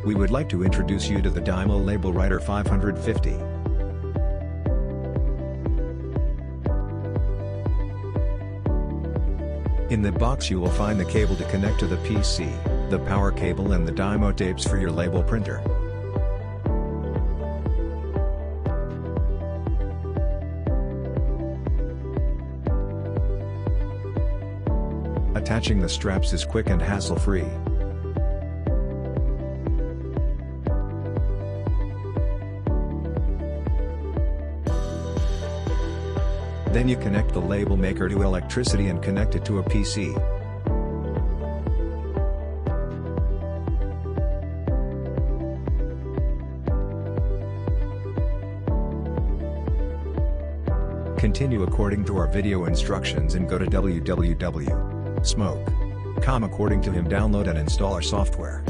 We would like to introduce you to the DYMO LabelWriter 550. In the box you will find the cable to connect to the PC, the power cable and the DYMO tapes for your label printer. Attaching the straps is quick and hassle-free. Then you connect the label maker to electricity and connect it to a PC. Continue according to our video instructions and go to www.smoke.com. According to him, download and install our software.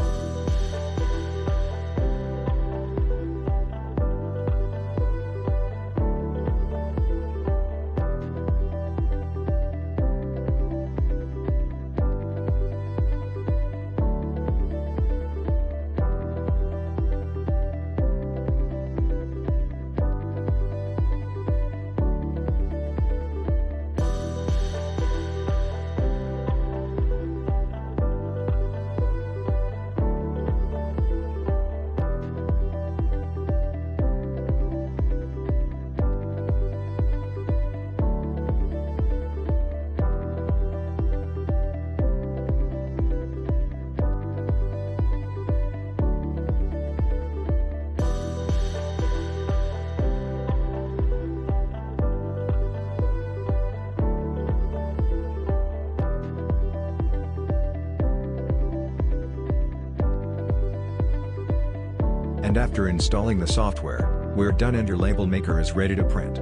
And after installing the software, we're done and your label maker is ready to print.